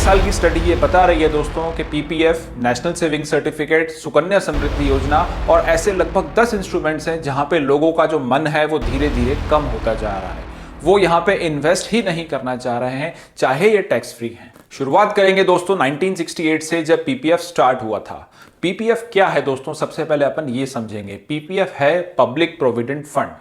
साल की स्टडी ये बता रही है दोस्तों कि PPF, national saving certificate, Sukanya Samriddhi Yojana और ऐसे लगभग 10 इंस्ट्रूमेंट्स हैं जहां पे लोगों का जो मन है वो धीरे धीरे कम होता जा रहा है। वो यहाँ पे इन्वेस्ट ही नहीं करना चाह रहे हैं, चाहे ये टैक्स फ्री हैं। शुरुआत करेंगे दोस्तों 1968 से, जब पीपीएफ स्टार्ट हुआ था। पीपीएफ क्या है दोस्तों, सबसे पहले अपन ये समझेंगे। पीपीएफ है पब्लिक प्रोविडेंट फंड,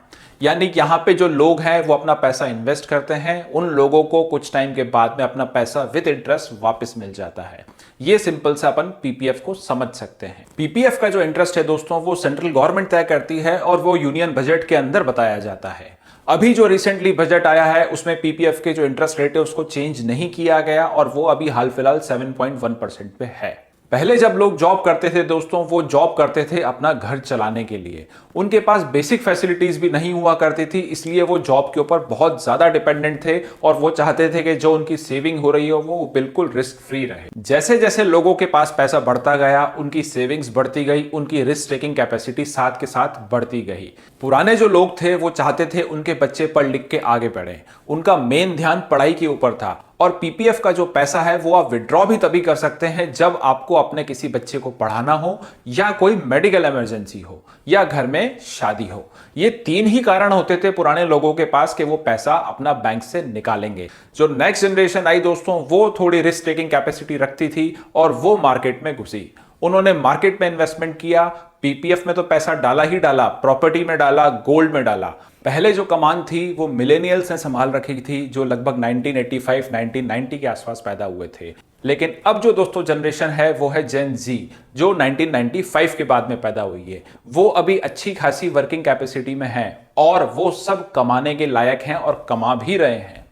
यानी यहाँ पे जो लोग हैं वो अपना पैसा इन्वेस्ट करते हैं, उन लोगों को कुछ टाइम के बाद में अपना पैसा विद इंटरेस्ट वापस मिल जाता है। ये सिंपल से अपन पीपीएफ को समझ सकते हैं। पीपीएफ का जो इंटरेस्ट है दोस्तों वो सेंट्रल गवर्नमेंट तय करती है और वो यूनियन बजट के अंदर बताया जाता है। अभी जो रिसेंटली बजट आया है उसमें पीपीएफ के जो इंटरेस्ट रेट है उसको चेंज नहीं किया गया और वो अभी हाल फिलहाल 7.1% पे है। पहले जब लोग जॉब करते थे दोस्तों, वो जॉब करते थे अपना घर चलाने के लिए। उनके पास बेसिक फैसिलिटीज भी नहीं हुआ करती थी, इसलिए वो जॉब के ऊपर बहुत ज्यादा डिपेंडेंट थे और वो चाहते थे कि जो उनकी सेविंग हो रही हो वो बिल्कुल रिस्क फ्री रहे। जैसे जैसे लोगों के पास पैसा बढ़ता गया, उनकी सेविंग्स बढ़ती गई, उनकी रिस्क टेकिंग कैपेसिटी साथ के साथ बढ़ती गई। पुराने जो लोग थे वो चाहते थे उनके बच्चे पढ़ लिख के आगे बढ़े, उनका मेन ध्यान पढ़ाई के ऊपर था। और पीपीएफ का जो पैसा है वो आप विड्रॉ भी तभी कर सकते हैं जब आपको अपने किसी बच्चे को पढ़ाना हो, या कोई मेडिकल इमरजेंसी हो, या घर में शादी हो। ये तीन ही कारण होते थे पुराने लोगों के पास कि वो पैसा अपना बैंक से निकालेंगे। जो नेक्स्ट जनरेशन आई दोस्तों वो थोड़ी रिस्क टेकिंग कैपेसिटी रखती थी और वो मार्केट में घुसी। उन्होंने मार्केट में इन्वेस्टमेंट किया, पीपीएफ में तो पैसा डाला ही डाला, प्रॉपर्टी में डाला, गोल्ड में डाला। पहले जो कमान थी वो मिलेनियल्स ने संभाल रखी थी, जो लगभग 1985 1990 के आसपास पैदा हुए थे। लेकिन अब जो दोस्तों जनरेशन है वो है जेन जी, जो 1995 के बाद में पैदा हुई है। वो अभी अच्छी खासी वर्किंग कैपेसिटी में है और वो सब कमाने के लायक हैं और कमा भी रहे हैं।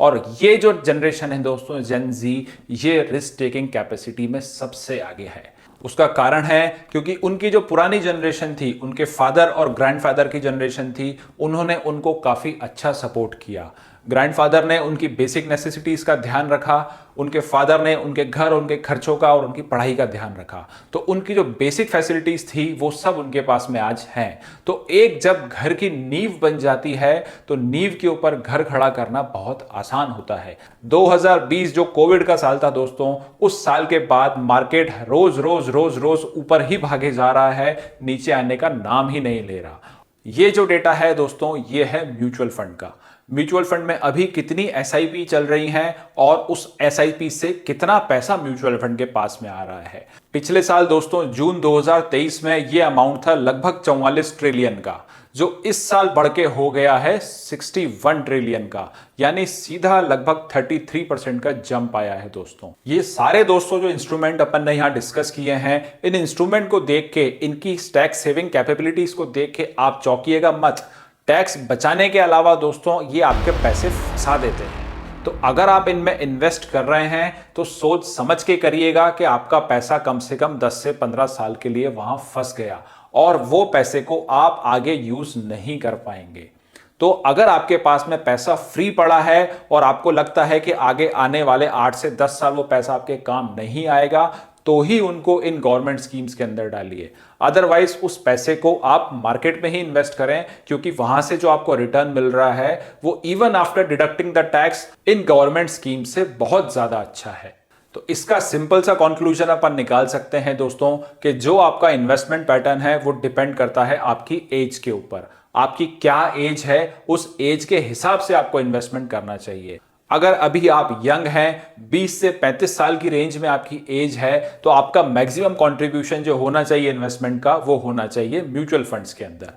और ये जो जनरेशन है दोस्तों जेन जी, ये रिस्क टेकिंग कैपेसिटी में सबसे आगे है। उसका कारण है क्योंकि उनकी जो पुरानी जनरेशन थी, उनके फादर और ग्रैंडफादर की जनरेशन थी, उन्होंने उनको काफी अच्छा सपोर्ट किया। ग्रैंडफादर ने उनकी बेसिक नेसेसिटीज का ध्यान रखा, उनके फादर ने उनके घर, उनके खर्चों का और उनकी पढ़ाई का ध्यान रखा। तो उनकी जो बेसिक फैसिलिटीज थी वो सब उनके पास में आज हैं। तो एक जब घर की नींव बन जाती है तो नींव के ऊपर घर खड़ा करना बहुत आसान होता है। 2020 जो कोविड का साल था दोस्तों, उस साल के बाद मार्केट रोज रोज रोज रोज ऊपर ही भागे जा रहा है, नीचे आने का नाम ही नहीं ले रहा। ये जो डेटा है दोस्तों ये है म्यूचुअल फंड का। म्यूचुअल फंड में अभी कितनी एसआईपी चल रही हैं और उस एसआईपी से कितना पैसा म्यूचुअल फंड के पास में आ रहा है। पिछले साल दोस्तों जून 2023 में यह अमाउंट था लगभग 44 ट्रिलियन का, जो इस साल बढ़ के हो गया है 61 ट्रिलियन का, यानी सीधा लगभग 33% का जंप आया है दोस्तों। ये सारे दोस्तों जो इंस्ट्रूमेंट अपन ने यहाँ डिस्कस किए हैं, इन इंस्ट्रूमेंट को देख के, इनकी टैक्स सेविंग कैपेबिलिटीज को देख के आप चौंकिएगा मत। टैक्स बचाने के अलावा दोस्तों ये आपके पैसे फंसा देते हैं। तो अगर आप इनमें इन्वेस्ट कर रहे हैं तो सोच समझ के करिएगा कि आपका पैसा कम से कम 10 से 15 साल के लिए वहां फंस गया और वो पैसे को आप आगे यूज नहीं कर पाएंगे। तो अगर आपके पास में पैसा फ्री पड़ा है और आपको लगता है कि आगे आने वाले 8 से 10 साल वो पैसा आपके काम नहीं आएगा, तो ही उनको इन गवर्नमेंट स्कीम्स के अंदर डालिए। अदरवाइज उस पैसे को आप मार्केट में ही इन्वेस्ट करें, क्योंकि वहां से जो आपको रिटर्न मिल रहा है वो even after deducting the tax in government scheme से बहुत ज्यादा अच्छा है। तो इसका सिंपल सा कंक्लूजन अपन निकाल सकते हैं दोस्तों कि जो आपका इन्वेस्टमेंट पैटर्न है वो डिपेंड करता है आपकी एज के ऊपर। आपकी क्या एज है, उस एज के हिसाब से आपको इन्वेस्टमेंट करना चाहिए। अगर अभी आप यंग हैं, 20 से 35 साल की रेंज में आपकी एज है, तो आपका मैक्सिमम कंट्रीब्यूशन जो होना चाहिए इन्वेस्टमेंट का वो होना चाहिए म्यूचुअल फंड्स के अंदर।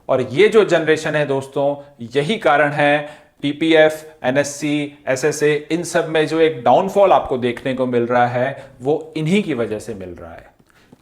और ये जो जनरेशन है दोस्तों, यही कारण है पीपीएफ, एनएससी, एसएसए, इन सब में जो एक डाउनफॉल आपको देखने को मिल रहा है वो इन्हीं की वजह से मिल रहा है।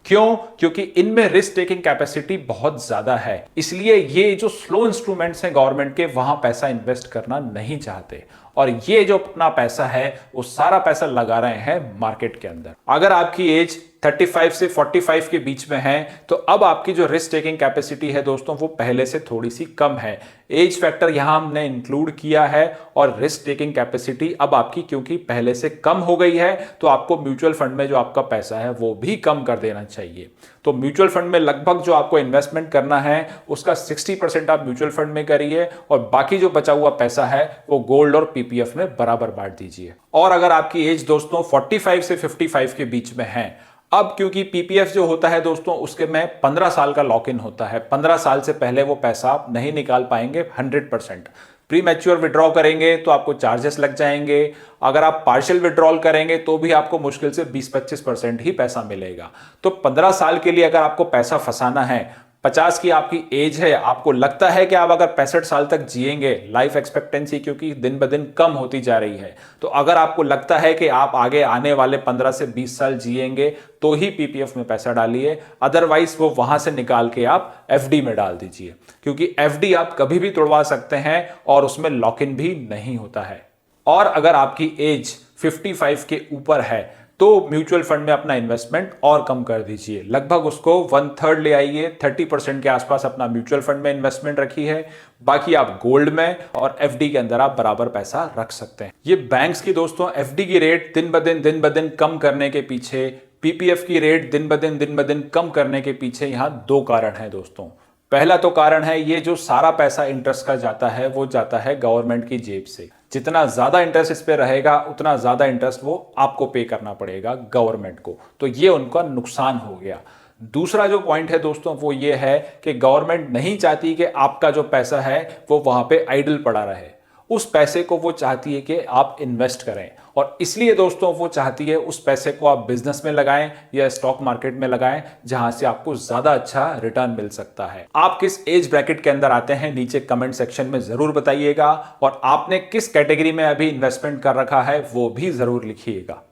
क्यों? क्योंकि इनमें रिस्क टेकिंग कैपेसिटी बहुत ज्यादा है, इसलिए ये जो स्लो इंस्ट्रूमेंट्स हैं गवर्नमेंट के, वहां पैसा इन्वेस्ट करना नहीं चाहते और ये जो अपना पैसा है वो सारा पैसा लगा रहे हैं मार्केट के अंदर। अगर आपकी एज 35 से 45 के बीच में है तो अब आपकी जो रिस्क टेकिंग कैपेसिटी है दोस्तों वो पहले से थोड़ी सी कम है। एज फैक्टर यहां हमने इंक्लूड किया है और रिस्क टेकिंग कैपेसिटी अब आपकी क्योंकि पहले से कम हो गई है तो आपको म्यूचुअल फंड में जो आपका पैसा है वो भी कम कर देना चाहिए। तो म्यूचुअल फंड में लगभग जो आपको इन्वेस्टमेंट करना है उसका 60% आप म्यूचुअल फंड में करिए और बाकी जो बचा हुआ पैसा है वो गोल्ड और पीपीएफ में बराबर बांट दीजिए। और अगर आपकी एज दोस्तों 45 से 55 के बीच में है, अब क्योंकि पीपीएफ जो होता है दोस्तों उसके में 15 साल का लॉक इन होता है, 15 साल से पहले वो पैसा आप नहीं निकाल पाएंगे 100%। प्री मैच्योर विड्रॉ करेंगे तो आपको चार्जेस लग जाएंगे, अगर आप पार्शियल विड्रॉल करेंगे तो भी आपको मुश्किल से 20-25% ही पैसा मिलेगा। तो 15 साल के लिए अगर आपको पैसा फंसाना है, 50 की आपकी एज है, आपको लगता है कि आप अगर 65 साल तक जिएंगे, लाइफ एक्सपेक्टेंसी क्योंकि दिन ब दिन कम होती जा रही है, तो अगर आपको लगता है कि आप आगे आने वाले 15 से 20 साल जिएंगे तो ही पीपीएफ में पैसा डालिए, अदरवाइज वो वहां से निकाल के आप एफडी में डाल दीजिए, क्योंकि एफडी आप कभी भी तोड़वा सकते हैं और उसमें लॉक इन भी नहीं होता है। और अगर आपकी एज 55 के ऊपर है तो म्यूचुअल फंड में अपना इन्वेस्टमेंट और कम कर दीजिए, लगभग उसको 1/3 ले आइए, 30% के आसपास अपना म्यूचुअल फंड में इन्वेस्टमेंट रखी है, बाकी आप गोल्ड में और एफडी के अंदर आप बराबर पैसा रख सकते हैं। ये बैंक्स की दोस्तों एफडी की रेट दिन ब दिन कम करने के पीछे, पीपीएफ की रेट दिन ब दिन कम करने के पीछे यहां दो कारण है दोस्तों। पहला तो कारण है ये जो सारा पैसा इंटरेस्ट का जाता है वो जाता है गवर्नमेंट की जेब से, जितना ज्यादा इंटरेस्ट इस पे रहेगा उतना ज्यादा इंटरेस्ट वो आपको पे करना पड़ेगा गवर्नमेंट को, तो ये उनका नुकसान हो गया। दूसरा जो पॉइंट है दोस्तों वो ये है कि गवर्नमेंट नहीं चाहती कि आपका जो पैसा है वो वहां पे आइडल पड़ा रहे, उस पैसे को वो चाहती है कि आप इन्वेस्ट करें, और इसलिए दोस्तों वो चाहती है उस पैसे को आप बिजनेस में लगाएं या स्टॉक मार्केट में लगाएं जहां से आपको ज्यादा अच्छा रिटर्न मिल सकता है। आप किस एज ब्रैकेट के अंदर आते हैं नीचे कमेंट सेक्शन में जरूर बताइएगा, और आपने किस कैटेगरी में अभी इन्वेस्टमेंट कर रखा है वो भी जरूर लिखिएगा।